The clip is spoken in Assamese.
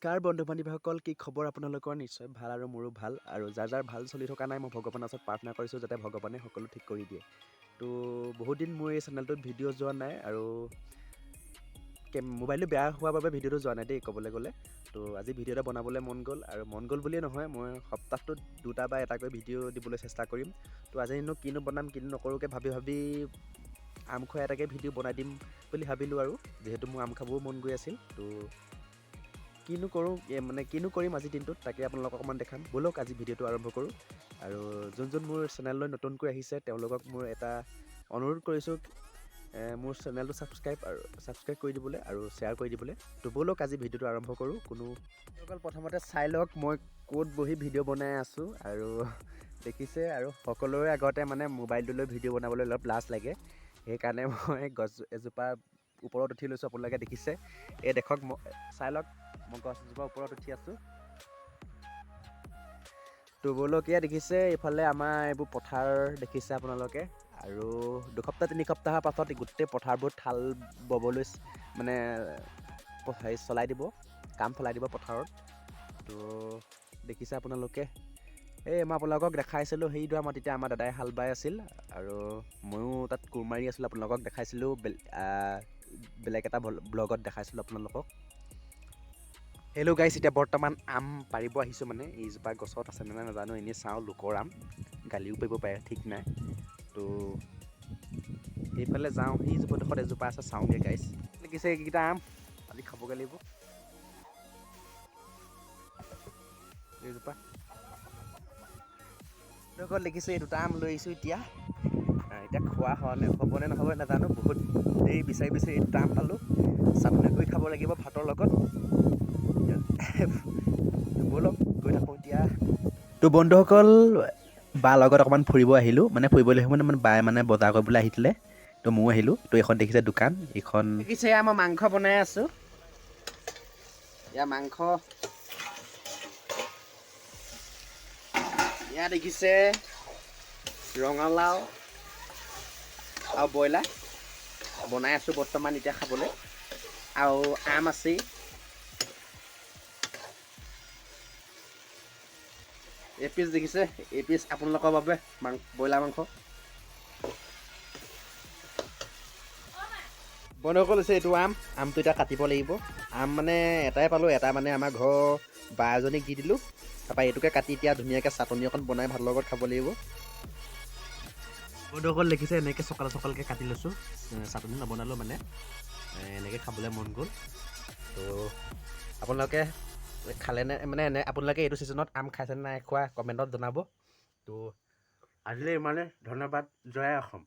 নমস্কাৰ বন্ধু বান্ধৱীসকল, কি খবৰ আপোনালোকৰ? নিশ্চয় ভাল আৰু মোৰো ভাল। আৰু যাৰ যাৰ ভাল চলি থকা নাই, মই ভগৱানৰ ওচৰত প্ৰাৰ্থনা কৰিছোঁ যাতে ভগৱানে সকলো ঠিক কৰি দিয়ে। তো বহুত দিন মোৰ এই চেনেলটোত ভিডিঅ' যোৱা নাই, আৰু মোবাইলটো বেয়া হোৱাৰ বাবে ভিডিঅ'টো যোৱা নাই দেই ক'বলৈ গ'লে। তো আজি ভিডিঅ' এটা বনাবলৈ মন গ'ল, আৰু মন গ'ল বুলিয়ে নহয়, মই সপ্তাহটোত 2টা বা এটাকৈ ভিডিঅ' দিবলৈ চেষ্টা কৰিম। তো আজিনো কিনো বনাম কিনো নকৰোঁকৈ ভাবি আম খোৱা এটাকে ভিডিঅ' বনাই দিম বুলি ভাবিলোঁ। আৰু যিহেতু মোৰ আম খাবও মন গৈ আছিল, তো কিনো কৰিম আজিৰ দিনটোত তাকে আপোনালোকক অকণমান দেখাম। ব'লক আজি ভিডিঅ'টো আৰম্ভ কৰোঁ। আৰু যোন মোৰ চেনেললৈ নতুনকৈ আহিছে তেওঁলোকক মোৰ এটা অনুৰোধ কৰিছোঁ, মোৰ চেনেলটো ছাবস্ক্ৰাইব কৰি দিবলৈ আৰু শ্বেয়াৰ কৰি দিবলৈ। তো ব'লক আজি ভিডিঅ'টো আৰম্ভ কৰোঁ। অকল প্ৰথমতে চাই লওক মই ক'ত বহি ভিডিঅ' বনাই আছোঁ। আৰু দেখিছে, আৰু সকলোৰে আগতে মানে মোবাইলটো লৈ ভিডিঅ' বনাবলৈ অলপ লাজ লাগে, সেইকাৰণে মই গছ এজোপা ওপৰত উঠি লৈছোঁ। আপোনালোকে দেখিছে, এই দেখক, চাই লওক মই গছ এজোপাৰ ওপৰত উঠি আছোঁ। তো ব'লকীয়া দেখিছে, এইফালে আমাৰ এইবোৰ পথাৰ দেখিছে আপোনালোকে। আৰু 2-3 সপ্তাহৰ পাছত গোটেই পথাৰবোৰ হাল বাবলৈ মানে চলাই দিব, কাম চলাই দিব পথাৰত। তো দেখিছে আপোনালোকে, মই আপোনালোকক দেখাইছিলোঁ সেইডৰা মাটিতে আমাৰ দাদাই হাল বাই আছিল, আৰু ময়ো তাত কোৰ মাৰি আছিলোঁ। আপোনালোকক দেখাইছিলোঁ, বেলেগ এটা ব্লগত দেখাইছিলোঁ আপোনালোকক। হেল্ল' গাইছ, এতিয়া বৰ্তমান আম পাৰিব আহিছোঁ। মানে এইজোপা গছত আছে নে নাই নাজানো, এনেই চাওঁ, লোকৰ আম, গালিও পাৰিব পাৰে, ঠিক নাই। তো এইফালে যাওঁ, সেই জোপাডোখৰত এজোপা আছে, চাওঁগৈ গাইছ। দেখিছে এইকেইটা আম আজি খাবগৈ লাগিব। এইজোপা দেখিছে, এই 2টা আম লৈ আহিছোঁ। এতিয়া খোৱা হ'বনে নহ'ব নাজানো। বহুত দেৰি বিচাৰি এই 2টা আম পালোঁ, চাটনি কৰি খাব লাগিব ভাতৰ লগত। ব'লক গৈ থাকোঁ এতিয়া। তো বন্ধুসকল, বাৰ লগত অকণমান ফুৰিব আহিলোঁ, মানে ফুৰিবলৈ মানে বায়ে মানে বজাৰ কৰিবলৈ আহিছিলে, তো ময়ো আহিলোঁ। তো এইখন দেখিছে দোকান, এইখন দেখিছে, মই মাংস বনাই আছোঁ। মাংস দেখিছে, ৰঙালাও আৰু ব্ৰইলাৰ বনাই আছোঁ বৰ্তমান এতিয়া খাবলৈ, আৰু আম আছেই। এপিচ দেখিছে, এপিচ আপোনালোকৰ বাবে ব্ৰইলাৰ মাংস। বন্ধুসকল, হৈছে এইটো আমটো এতিয়া কাটিব লাগিব। আম মানে এটাই পালোঁ, এটা মানে আমাৰ ঘৰৰ বা এজনীক দি দিলোঁ। তাৰপৰা এইটোকে কাটি এতিয়া ধুনীয়াকৈ চাটনি অকণ বনাই ভাতৰ লগত খাব লাগিব। বন্ধুসকল দেখিছে, এনেকৈ চকালকৈ কাটি লৈছোঁ, চাটনি নবনালোঁ মানে, এনেকৈ খাবলৈ মন গ'ল। তো আপোনালোকে খালেনে, মানে আপোনালোকে এইটো ছিজনত আম খাইছেনে নাই খোৱা, কমেণ্টত জনাব। তো আজিলৈ ইমানে, ধন্যবাদ। জয় অসম।